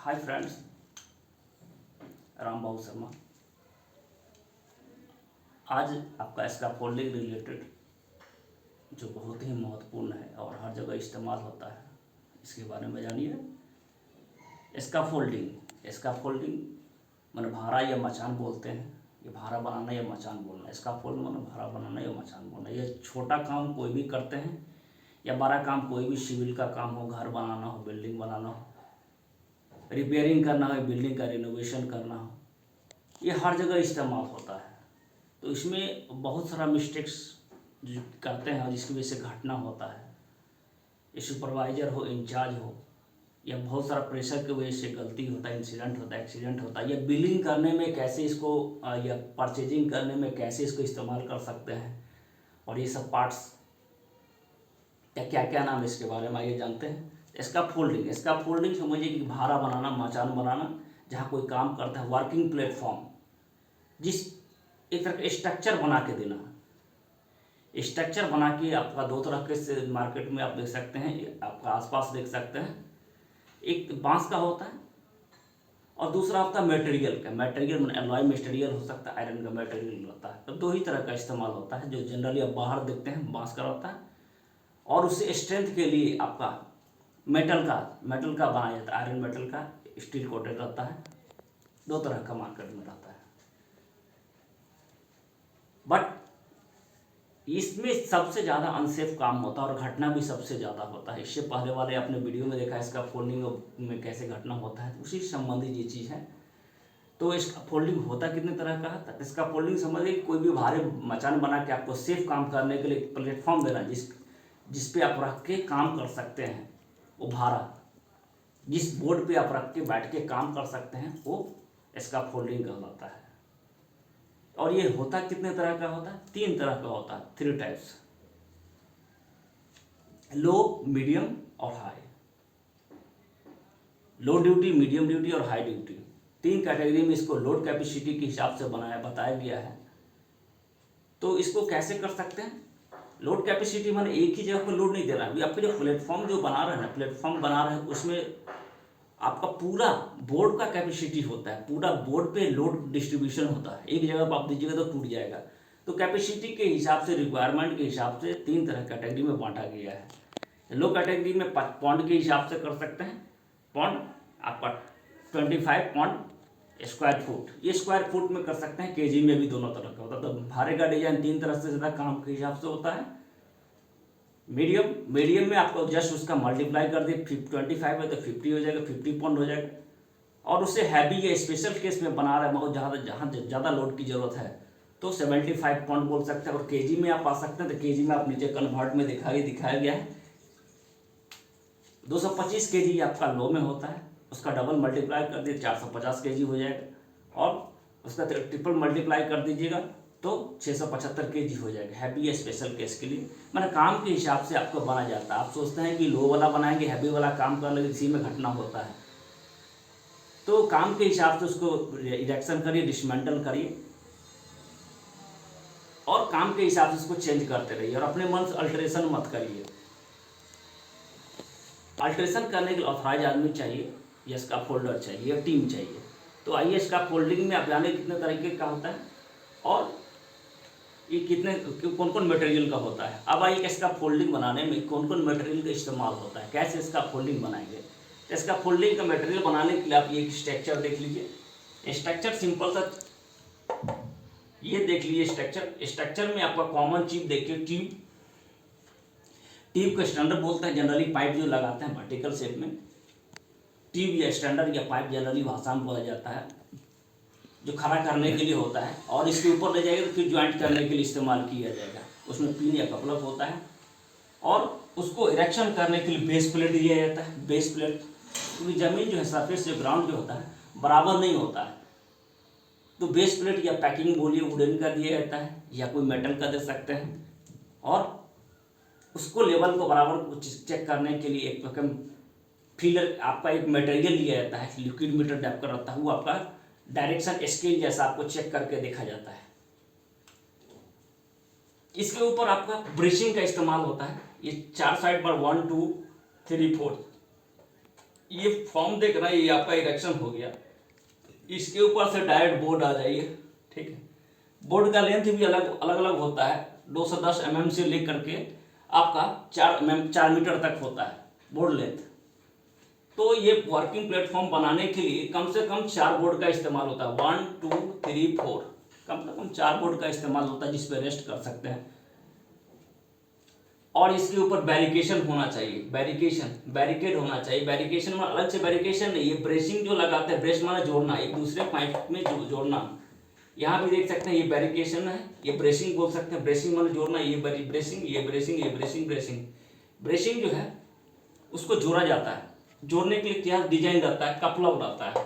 Hi friends, Ram बाबू शर्मा। आज आपका scaffolding related जो बहुत ही महत्वपूर्ण है और हर जगह इस्तेमाल होता है, इसके बारे में जानिए। स्कैफोल्डिंग माने भारा या मचान बोलते हैं। ये भारा बनाना या मचान बोलना, स्कैफोल्ड माने भारा बनाना या मचान बोलना। ये छोटा काम कोई भी करते हैं या बड़ा काम कोई भी, सिविल का काम हो, घर बनाना हो, बिल्डिंग बनाना हो, रिपेयरिंग करना हो, बिल्डिंग का रिनोवेशन करना हो, ये हर जगह इस्तेमाल होता है। तो इसमें बहुत सारा मिस्टेक्स जो करते हैं और जिसकी वजह से घटना होता है। ये सुपरवाइज़र हो, इंचार्ज हो, या बहुत सारा प्रेशर की वजह से गलती होता है, इंसिडेंट होता है, एक्सीडेंट होता है, या बिलिंग करने में कैसे इसको या परचेजिंग करने में कैसे इसको इस्तेमाल कर सकते हैं, और ये सब पार्ट्स या क्या क्या नाम है इसके बारे में आइए जानते हैं। स्कैफोल्डिंग समझिए कि भारा बनाना, मचान बनाना, जहाँ कोई काम करता है, वर्किंग प्लेटफॉर्म, जिस एक तरह का स्ट्रक्चर बना के देना। स्ट्रक्चर बना के आपका दो तरह के से मार्केट में आप देख सकते हैं, आपका आसपास देख सकते हैं। एक बांस का होता है और दूसरा आपका मटेरियल का। मटेरियल में एलॉय मटेरियल हो सकता है, आयरन का मटेरियल होता है। तो दो ही तरह का इस्तेमाल होता है। जो जनरली आप बाहर देखते हैं बांस का होता है, और उससे स्ट्रेंथ के लिए आपका मेटल का बनाया जाता है, आयरन मेटल का, स्टील कोटेड रहता है। दो तरह का मार्केट में रहता है। बट इसमें सबसे ज़्यादा अनसेफ काम होता है और घटना भी सबसे ज़्यादा होता है। इससे पहले वाले आपने वीडियो में देखा इसका फोल्डिंग में कैसे घटना होता है, उसी से संबंधित ये चीज़ है। तो इसका फोल्डिंग होता कितने तरह का है। इसका फोल्डिंग समझिए कोई भी भारी मचान बना के आपको सेफ काम करने के लिए प्लेटफॉर्म देना, जिस पे आप रख के काम कर सकते हैं। वो भारा जिस बोर्ड पे आप रख के बैठ के काम कर सकते हैं, वो इसका फोल्डिंग कहलाता है। और ये होता कितने तरह का होता है? 3 तरह का होता है, 3 टाइप्स: लो, मीडियम और high. Low duty, medium duty और हाई ड्यूटी, 3 कैटेगरी में इसको लोड कैपेसिटी के हिसाब से बताया गया है। तो इसको कैसे कर सकते हैं? लोड कैपेसिटी माने एक ही जगह पर लोड नहीं देना। अभी आपके जो प्लेटफॉर्म बना रहे हैं उसमें आपका पूरा बोर्ड का कैपेसिटी होता है। पूरा बोर्ड पे लोड डिस्ट्रीब्यूशन होता है। एक जगह पर आप दीजिएगा तो टूट जाएगा। तो कैपेसिटी के हिसाब से, रिक्वायरमेंट के हिसाब से 3 तरह कैटेगरी में बांटा गया है। लो कैटेगरी में पौंड के हिसाब से कर सकते हैं। पौंड आपका 25 पौंड स्क्वायर फुट, ये स्क्वायर फुट में कर सकते हैं। केजी में भी दोनों तरह का होता है। तो भारे का डिजाइन 3 तरह से ज़्यादा काम के हिसाब से होता है। मीडियम में आपको जस्ट उसका मल्टीप्लाई कर दिए, 25 है तो 50 हो जाएगा, 50 पौंड हो जाएगा। और उससे हैवी या स्पेशल केस में बना रहे हैं, बहुत जहाँ ज़्यादा लोड की ज़रूरत है, तो 75 पौंड बोल सकते हैं। और केजी में आप आ सकते हैं, तो केजी में आप नीचे कन्वर्ट में दिखाया गया है। 225 केजी आपका लो में होता है, उसका डबल मल्टीप्लाई कर दिए 450 केजी हो जाएगा। और उसका ट्रिपल मल्टीप्लाई कर दीजिएगा तो 675 केजी हो जाएगा, हैवी या स्पेशल केस के लिए। मैंने काम के हिसाब से आपको बना जाता है। आप सोचते हैं कि लो वाला बनाएंगे, हैवी वाला काम कर लेंगे, इसी में घटना होता है। तो काम के हिसाब से उसको इरेक्शन करिए, डिसमेंटल करिए, और काम के हिसाब से उसको चेंज करते रहिए, और अपने मन से अल्टरेशन मत करिए। अल्टरेशन करने के लिए ऑथराइज आदमी चाहिए, या स्कैफोल्डर चाहिए, या टीम चाहिए। तो आइए स्कैफोल्डिंग में आप जाने कितने तरीके का होता है और ये कौन कौन मटेरियल का होता है। अब आइए इसका फोल्डिंग बनाने में कौन कौन मटेरियल का इस्तेमाल होता है, कैसे इसका फोल्डिंग बनाएंगे। तो इसका फोल्डिंग का मटेरियल बनाने के लिए आप ये स्ट्रक्चर देख लीजिए। स्ट्रक्चर सिंपल सा ये देख लीजिए। स्ट्रक्चर में आपका कॉमन चीप देखिए, ट्यूब का स्टैंडर्ड बोलते हैं जनरली, पाइप जो लगाते हैं वर्टिकल शेप में, ट्यूब या स्टैंडर्ड या पाइप जनरली भाषा में बोला जाता है, जो खड़ा करने के लिए होता है। और इसके ऊपर ले जाएगा तो फिर ज्वाइंट करने के लिए इस्तेमाल किया जाएगा। उसमें पिन या कपलर होता है, और उसको इरेक्शन करने के लिए बेस प्लेट दिया जाता है। बेस प्लेट, क्योंकि ज़मीन जो है, सरफेस जो ग्राउंड जो होता है बराबर नहीं होता है, तो बेस प्लेट या पैकिंग बोलिए वुडन का दिया जाता है, या कोई मेटल का दे सकते हैं। और उसको लेवल को बराबर चेक करने के लिए एक फीलर आपका एक मटेरियल लिया जाता है, लिक्विड मीटर टाइप का रहता है, वो आपका डायरेक्शन स्केल जैसा आपको चेक करके देखा जाता है। इसके ऊपर आपका ब्रेसिंग का इस्तेमाल होता है। ये 4 साइड पर 1 2 3 4 ये फॉर्म देख रहे हैं, ये आपका इरेक्शन हो गया, इसके ऊपर से डायरेक्ट बोर्ड आ जाइए। ठीक है, बोर्ड का लेंथ भी अलग अलग होता है, 210 mm से लेकर के आपका 4 मीटर तक होता है बोर्ड लेंथ। तो ये वर्किंग प्लेटफॉर्म बनाने के लिए कम से कम 4 बोर्ड का इस्तेमाल होता है, 1 2 3 4, कम से कम 4 बोर्ड का इस्तेमाल होता है जिस पे रेस्ट कर सकते हैं। और इसके ऊपर बैरिकेशन होना चाहिए, बैरिकेड होना चाहिए। बैरिकेशन में अलग से बैरिकेशन नहीं, ये ब्रेसिंग जो लगाते हैं, ब्रेस माने जोड़ना, एक दूसरे पाइप में जोड़ना। यहाँ भी देख सकते हैं ये बैरिकेशन है, ये ब्रेसिंग बोल सकते हैं, ब्रेसिंग माने जोड़ना, ये ब्रेसिंग, ये ब्रेसिंग, ये ब्रेसिंग। ब्रेसिंग जो है उसको जोड़ा जाता है, जोड़ने के लिए क्या डिजाइन रहता है, कपलग रहता है,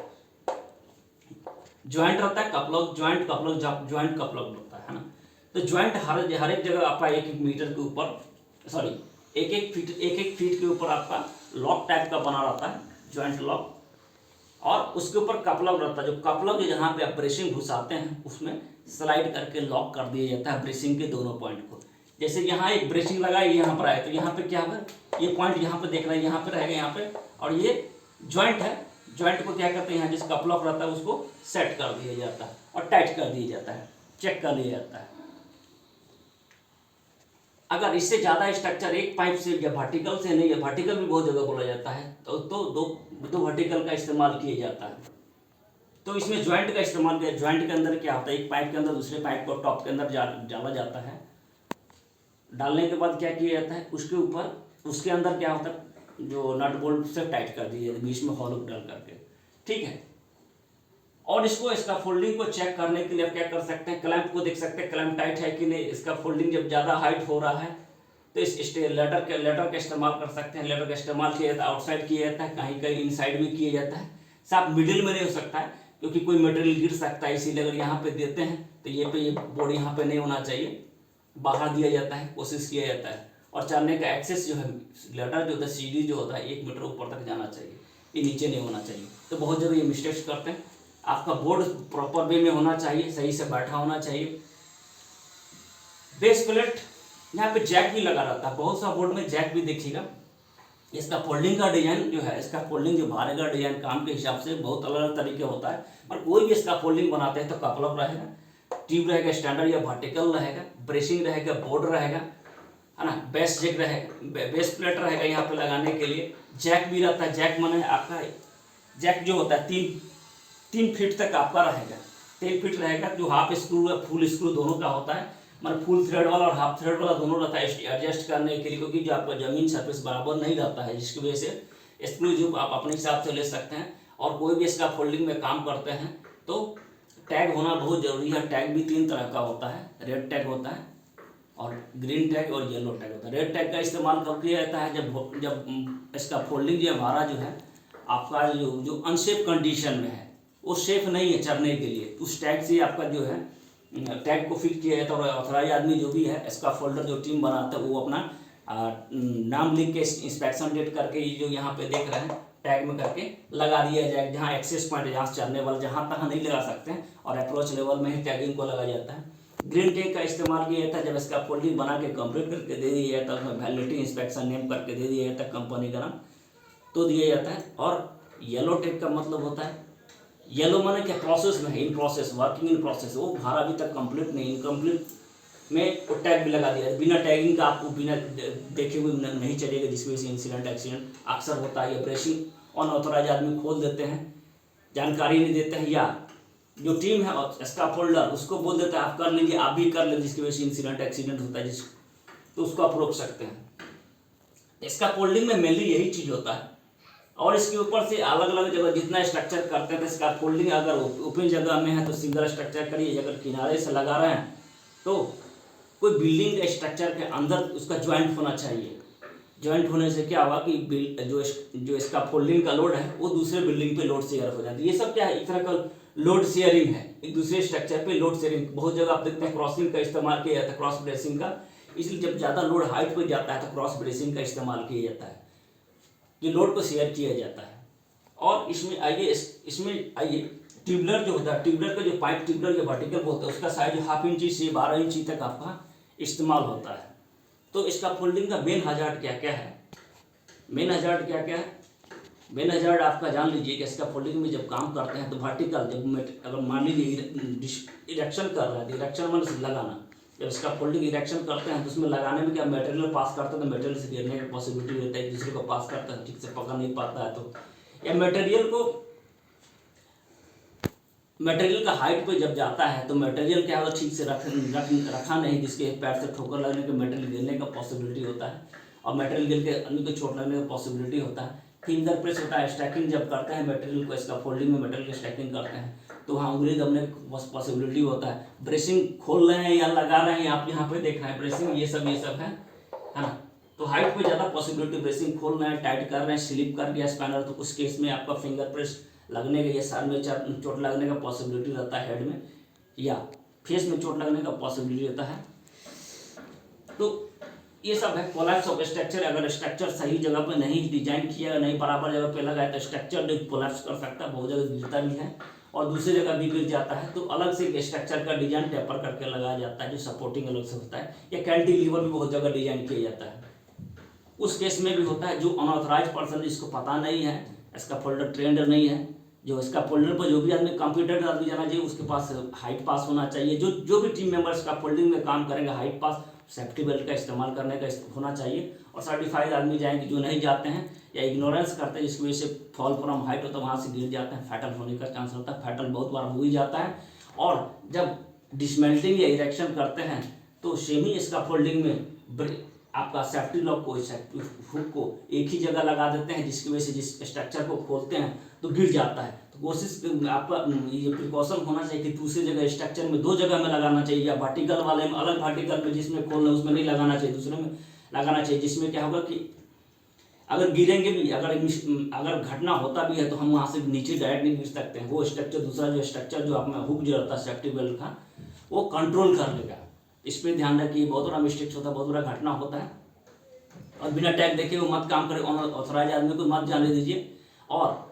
ज्वाइंट रहता है, कपलग, ज्वाइंट कपलग रहता है ना। तो ज्वाइंट हर एक जगह आपका 1-1 मीटर के ऊपर, सॉरी 1-1 फीट के ऊपर आपका लॉक टाइप का बना रहता है, ज्वाइंट लॉक। और उसके ऊपर कपलग रहता है, जो कपलग जहाँ पे आप ब्रेसिंग घुसाते हैं उसमें स्लाइड करके लॉक कर दिया जाता है ब्रेसिंग के दोनों पॉइंट को। जैसे यहाँ एक ब्रेसिंग लगा है, यहाँ पर आए तो यहाँ पे क्या होगा, ये पॉइंट यहाँ पे देख रहे हैं, यहाँ पे रहेगा यहाँ पे, और ये ज्वाइंट है, ज्वाइंट को क्या करते हैं, यहाँ जिस कपलग रहता है उसको सेट कर दिया जाता है और टाइट कर दिया जाता है, चेक कर लिया जाता है। अगर इससे ज़्यादा स्ट्रक्चर एक पाइप से या वर्टिकल से नहीं है, वर्टिकल भी बहुत जगह बोला जाता है, तो दो वर्टिकल का इस्तेमाल किया जाता है। तो इसमें ज्वाइंट का इस्तेमाल किया। ज्वाइंट के अंदर क्या होता है, एक पाइप के अंदर दूसरे पाइप को टॉप के अंदर डाला जाता है। डालने के बाद क्या किया जाता है, उसके ऊपर उसके अंदर क्या होता है, जो नट बोल्ट से टाइट कर दिया जाता है, बीच में हॉलो डाल करके। ठीक है, और इसका फोल्डिंग को चेक करने के लिए आप क्या कर सकते हैं, क्लैंप को देख सकते हैं, क्लैंप टाइट है कि नहीं। इसका फोल्डिंग जब ज़्यादा हाइट हो रहा है तो इस लेडर का इस्तेमाल कर सकते हैं। लेडर का इस्तेमाल किया जाता है, आउटसाइड किया जाता है, कहीं कहीं इनसाइड भी किया जाता है, साफ मिडिल में नहीं हो सकता है क्योंकि कोई मटेरियल गिर सकता है, इसीलिए अगर यहाँ पे देते हैं तो ये बोर्ड यहाँ पे नहीं होना चाहिए, बाहर दिया जाता है, कोशिश किया जाता है। और चढ़ने का एक्सेस जो है, लेडर जो होता है, सीढ़ी जो होता है 1 मीटर ऊपर तक जाना चाहिए, ये नीचे नहीं होना चाहिए। तो बहुत जगह ये मिस्टेक्स करते हैं। आपका बोर्ड प्रॉपर वे में होना चाहिए, सही से बैठा होना चाहिए। बेस प्लेट, यहाँ पे जैक भी लगा रहता है, बहुत सा बोर्ड में जैक भी देखिएगा। इसका फोल्डिंग का डिजाइन जो है, इसका फोल्डिंग जो बाहर का डिजाइन काम के हिसाब से बहुत अलग अलग तरीके होता है, और कोई भी इसका फोल्डिंग बनाते हैं तो कपलग रहेगा, ट्यूब रहेगा, स्टैंडर्ड या वर्टिकल रहेगा, ब्रेसिंग रहेगा, बोर्ड रहेगा, है ना, बेस जैक रहेगा, बेस प्लेट रहेगा यहाँ पे लगाने के लिए। जैक भी रहता है, जैक माने आपका जैक जो होता है 3 फीट तक आपका रहेगा, 3 फीट रहेगा, जो हाफ स्क्रू या फुल स्क्रू दोनों का होता है, मतलब फुल थ्रेड वाला और हाफ थ्रेड वाला दोनों रहता है एडजस्ट करने के लिए, क्योंकि जो आपका जमीन सरफेस बराबर नहीं रहता है, जिसकी वजह से स्क्रू जो आप अपने हिसाब से ले सकते हैं। और कोई भी इसका फोल्डिंग में काम करते हैं तो टैग होना बहुत ज़रूरी है। टैग भी 3 तरह का होता है, रेड टैग होता है और ग्रीन टैग और येलो टैग होता है। रेड टैग का इस्तेमाल कब किया जाता है, जब इसका फोल्डिंग जो हमारा जो है आपका जो अनसेफ कंडीशन में है, वो सेफ नहीं है चढ़ने के लिए, उस टैग से आपका जो है टैग को फिट किया जाता है। और ऑथराइज आदमी जो भी है, इसका फोल्डर जो टीम बनाता है, वो अपना नाम लिख के इंस्पेक्शन डेट करके ये जो यहाँ पे देख रहे हैं टैग में करके लगा दिया जाए, जहाँ एक्सेस पॉइंट, जहाँ चढ़ने वाले जहाँ तक नहीं लगा सकते हैं, और अप्रोच लेवल में ही टैगिंग को लगाया जाता है। ग्रीन टैग का इस्तेमाल किया जाता है जब इसका फोल्डिंग बना के कंप्लीट करके दे दिया जाता है, उसमें वैलिडिटी इंस्पेक्शन नेम करके दे दिया जाता है, कंपनी का नाम तो दिया जाता है। और येलो टैग का मतलब होता है, येलो माने क्या, प्रोसेस में है, in process, working in process, वो हमारा अभी तक कंप्लीट नहीं, इनकम्प्लीट में वो टैग भी लगा दिया। बिना टैगिंग का आपको बिना देखे हुए नहीं चलेगा, जिसकी वजह से इंसिडेंट एक्सीडेंट अक्सर होता है। या ब्रेसिंग अनऑथराइज आदमी खोल देते हैं, जानकारी नहीं देते हैं, या जो टीम है इसका फोल्डर उसको बोल देता है आप कर लीजिए, आप भी कर लीजिए, जिसकी वजह से इंसिडेंट एक्सीडेंट होता है, तो उसको आप रोक सकते हैं। इसका फोल्डिंग में मेनली यही चीज़ होता है। और इसके ऊपर से अलग अलग जगह जितना स्ट्रक्चर करते हैं तो इसका फोल्डिंग अगर ओपन जगह में है तो सिंगल स्ट्रक्चर करिए, अगर किनारे से लगा रहे हैं तो कोई बिल्डिंग के स्ट्रक्चर के अंदर उसका ज्वाइंट होना चाहिए। ज्वाइंट होने से क्या होगा कि जो इसका फोल्डिंग का लोड है वो दूसरे बिल्डिंग पे लोड शेयर हो जाती है। ये सब क्या है, एक तरह का लोड शेयरिंग है, एक दूसरे स्ट्रक्चर पे लोड शेयरिंग। बहुत जगह आप देखते हैं क्रॉसिंग का इस्तेमाल किया जाता है, क्रॉस ब्रेसिंग का, इसलिए जब ज़्यादा लोड हाइट पर जाता है तो क्रॉस ब्रेसिंग का इस्तेमाल किया जाता है, ये लोड को शेयर किया जाता है। और इसमें आइए ट्यूबलर जो होता है, ट्यूबलर का जो पाइप ट्यूबलर या वर्टिकल होता है, उसका साइज 1/2 इंची से 12 इंची तक आपका इस्तेमाल होता है। तो इसका फोल्डिंग का मेन हजार्ड क्या क्या है, मेन हजार्ड क्या क्या है, मेन हजार्ड आपका जान लीजिए कि इसका फोल्डिंग में जब काम करते हैं तो वर्टिकल जब अगर मान लीजिए इरेक्शन कर रहे हैं तो इरेक्शन में लगाना, जब इसका फोल्डिंग इरेक्शन करते हैं तो उसमें लगाने में क्या मटेरियल पास करते हैं तो मटेरियल से गिरने की पॉसिबिलिटी रहता है, एक दूसरे को पास करता है, ठीक से पकड़ नहीं पाता है, तो या मटेरियल का हाइट पे जब जाता है तो मटेरियल क्या होता है ठीक से रखा नहीं, जिसके पैर से ठोकर लगने के मटेरियल गिरने का पॉसिबिलिटी होता है और मटेरियल गिर के आदमी को चोट लगने का पॉसिबिलिटी होता है। फिंगर प्रेस होता है, स्टैकिंग जब करते हैं मटेरियल को, इसका फोल्डिंग में मटेरियल की स्टैकिंग करते हैं तो वहाँ उंगली दबने का पॉसिबिलिटी होता है। ब्रेसिंग खोल रहे हैं या लगा रहे हैं, आप यहाँ पे देख रहे हैं ब्रेसिंग, ये सब है ना, तो हाइट पे ज़्यादा पॉसिबिलिटी, ब्रेसिंग खोल रहे हैं, टाइट कर रहे हैं, स्लिप कर दिया स्पैनर तो उस केस में आपका फिंगर प्रेस लगने का या सर में चोट लगने का पॉसिबिलिटी रहता है, हेड में या फेस में चोट लगने का पॉसिबिलिटी रहता है। तो ये सब है कोलैप्स ऑफ स्ट्रक्चर। अगर स्ट्रक्चर सही जगह पे नहीं डिजाइन किया, नहीं बराबर जगह पे लगा है तो स्ट्रक्चर कोलैप्स कर सकता है, बहुत जगह गिरता भी है और दूसरी जगह भी गिर जाता है, तो अलग से स्ट्रक्चर का डिजाइन टेपर करके लगाया जाता है जो सपोर्टिंग अलग से होता है, या कैंटिलीवर भी बहुत जगह डिजाइन किया जाता है। उस केस में भी होता है जो अनऑथराइज पर्सन जिसको पता नहीं है, इसका फोल्डर ट्रेंड नहीं है, जो इसका फोल्डर पर जो भी आदमी कंप्यूटर आदमी जाना चाहिए उसके पास हाइट पास होना चाहिए, जो भी टीम मेंबर्स का फोल्डिंग में काम करेंगे हाइट पास सेफ्टी बेल्ट का इस्तेमाल करने का होना चाहिए, और सर्टिफाइड आदमी जाएंगे, जो नहीं जाते हैं या इग्नोरेंस करते हैं जिसकी वजह से फॉल फ्रॉम हाइट होता है वहाँ से गिर जाते हैं, फैटल होने का चांस होता है, फैटल बहुत बार हो ही जाता है। और जब डिसमेल्टिंग या इरेक्शन करते हैं तो सेमी इसका फोल्डिंग में आपका सेफ्टी लॉक को हुक को एक ही जगह लगा देते हैं, जिसकी वजह से जिस स्ट्रक्चर को खोलते हैं तो गिर जाता है। तो कोशिश आपका ये प्रिकॉशन होना चाहिए कि दूसरी जगह स्ट्रक्चर में दो जगह में लगाना चाहिए, या वर्टिकल वाले में अलग, वर्टिकल में जिसमें खोलना उसमें नहीं लगाना चाहिए, दूसरे में लगाना चाहिए, जिसमें क्या होगा कि अगर गिरेंगे भी, अगर घटना होता भी है तो हम वहाँ से नीचे डायरेक्ट नहीं गिर सकते हैं, वो स्ट्रक्चर दूसरा जो स्ट्रक्चर जो आपका हुक जो रहता है सेफ्टी बेल्ट का वो कंट्रोल कर लेगा। इस पर ध्यान रखिए, बहुत बड़ा मिस्टेक्स होता है, बहुत बड़ा घटना होता है, और बिना टैग देखे वो मत काम करे, ऑथराइज आदमी को मत जाने दीजिए। और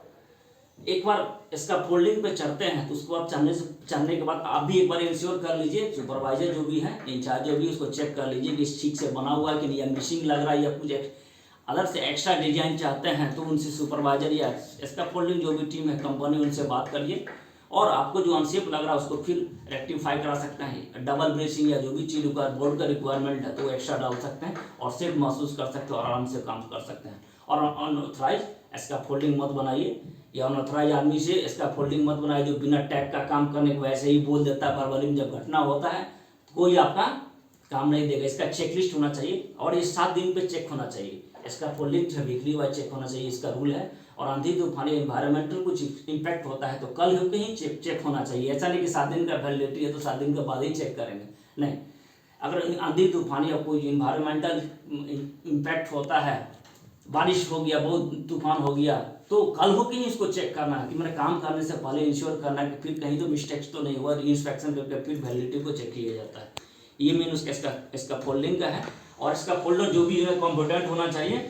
एक बार इसका फोल्डिंग पे चढ़ते हैं तो उसको आप चढ़ने के बाद आप भी एक बार इंश्योर कर लीजिए, सुपरवाइजर जो भी है, इंचार्ज जो भी, उसको चेक कर लीजिए कि इस ठीक से बना हुआ है कि नहीं, या मिसिंग लग रहा है या कुछ अलग से एक्स्ट्रा डिजाइन चाहते हैं तो उनसे सुपरवाइजर या इसका फोल्डिंग जो भी टीम है कंपनी उनसे बात करिए, और आपको जो अनसेफ लग रहा है उसको फिर रेक्टिफाई करा सकते हैं, डबल ब्रेसिंग या जो भी चीज़ बोर्ड का रिक्वायरमेंट है तो वो एक्स्ट्रा डाल सकते हैं और सेफ महसूस कर सकते हैं और आराम से काम कर सकते हैं। और अनऑथराइज इसका फोल्डिंग मत बनाइए, या अनऑथराइज आदमी से इसका फोल्डिंग मत बनाइए जो बिना टैग का काम करने के वैसे ही बोल देता है वर्बली में, जब घटना होता है कोई आपका काम नहीं देगा। इसका चेकलिस्ट होना चाहिए और ये 7 दिन पे चेक होना चाहिए, इसका फोल्डिंग वीकली वाइज चेक होना चाहिए, इसका रूल है। और आंधी तूफान एनवायरमेंटल कुछ इम्पैक्ट होता है तो कल होकर ही चेक होना चाहिए, ऐसा नहीं कि 7 दिन का वैलिडिटी है तो 7 दिन के बाद ही चेक करेंगे, नहीं। अगर आंधी तूफान या कोई इन्वायरमेंटल इम्पैक्ट होता है, बारिश हो गया, बहुत तूफान हो गया, तो कल होकर ही इसको चेक करना है कि मैंने काम करने से पहले इंश्योर करना है कि फिर कहीं तो मिस्टेक्स तो नहीं हुआ, रीइंस्पेक्शन करके फिर वैलिडिटी को चेक किया जाता है। ये मेन उसका इसका फोल्डिंग का है। और इसका फोल्डर जो भी है कॉम्पिटेंट होना चाहिए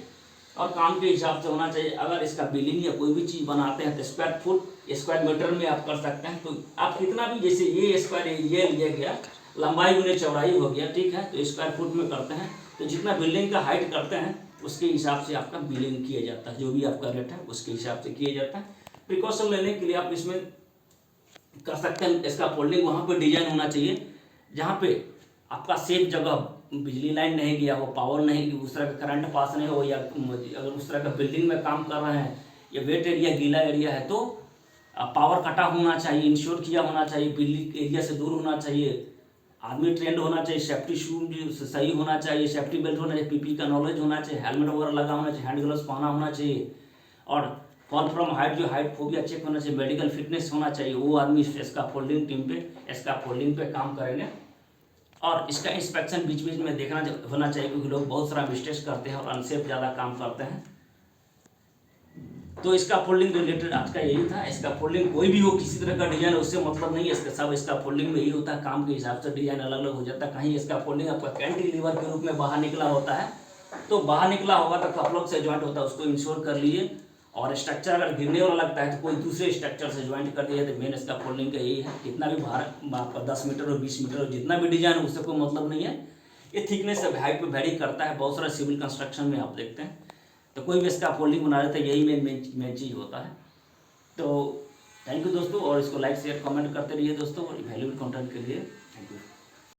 और काम के हिसाब से होना चाहिए। अगर इसका बिलिंग या कोई भी चीज़ बनाते हैं तो स्क्वायर फुट स्क्वायर मीटर में आप कर सकते हैं, तो आप कितना भी, जैसे ये स्क्वायर एरिया लिया गया, लंबाई गुने चौड़ाई हो गया, ठीक है, तो स्क्वायर फुट में करते हैं, तो जितना बिल्डिंग का हाइट करते हैं उसके हिसाब से आपका बिलिंग किया जाता है, जो भी आपका रेट है उसके हिसाब से किया जाता है। प्रिकॉशन लेने के लिए आप इसमें कर सकते हैं। इसका फोल्डिंग वहाँ पर डिजाइन होना चाहिए जहाँ पे आपका सेफ जगह, बिजली लाइन नहीं गया हो, पावर नहीं, उस तरह का करंट पास नहीं हो, या अगर उस तरह का बिल्डिंग में काम कर रहे हैं या वेट एरिया गीला एरिया है तो पावर कटा होना चाहिए, इंश्योर किया होना चाहिए, बिजली एरिया से दूर होना चाहिए, आदमी ट्रेंड होना चाहिए, सेफ्टी शूज सही होना चाहिए, सेफ्टी बेल्ट होना चाहिए, पीपी का नॉलेज होना चाहिए, हेलमेट वगैरह लगा होना चाहिए, हैंड ग्लव्स पहना होना चाहिए, और फॉल फ्रॉम हाइट जो हाइट फोबिया चेक होना चाहिए, मेडिकल फिटनेस होना चाहिए, वो आदमी इसका फोल्डिंग टीम पे इसका फोल्डिंग पे काम करेंगे। और इसका इंस्पेक्शन बीच बीच में देखना होना चाहिए, क्योंकि लोग बहुत सारा मिस्टेक्स करते हैं और अनसेफ ज़्यादा काम करते हैं। तो इसका फोल्डिंग रिलेटेड आज का यही था। इसका फोल्डिंग कोई भी हो, किसी तरह का डिजाइन उससे मतलब नहीं है, इसका सब इसका फोल्डिंग में ही होता है, काम के हिसाब से डिजाइन अलग अलग हो जाता है। कहीं इसका फोल्डिंग आपका कैंटिलीवर के रूप में बाहर निकला होता है, तो बाहर निकला होगा तो कपलॉक से ज्वाइंट होता है, उसको इंश्योर कर लीजिए। और स्ट्रक्चर अगर गिरने वाला लगता है तो कोई दूसरे स्ट्रक्चर से ज्वाइंट कर दिया, तो मेन इसका फोल्डिंग का यही है। कितना भी बाहर आपका 10 मीटर और 20 मीटर और जितना भी डिजाइन उससे कोई मतलब नहीं है, ये थिकनेस हाइट पे वेरी करता है, बहुत सारा सिविल कंस्ट्रक्शन में आप देखते हैं। तो कोई भी इसका फोल्डिंग बना रहे थे, यही मेन चीज़ होता है। तो थैंक यू दोस्तों, और इसको लाइक शेयर कमेंट करते रहिए दोस्तों, वैल्यूएबल कंटेंट के लिए। Thank you.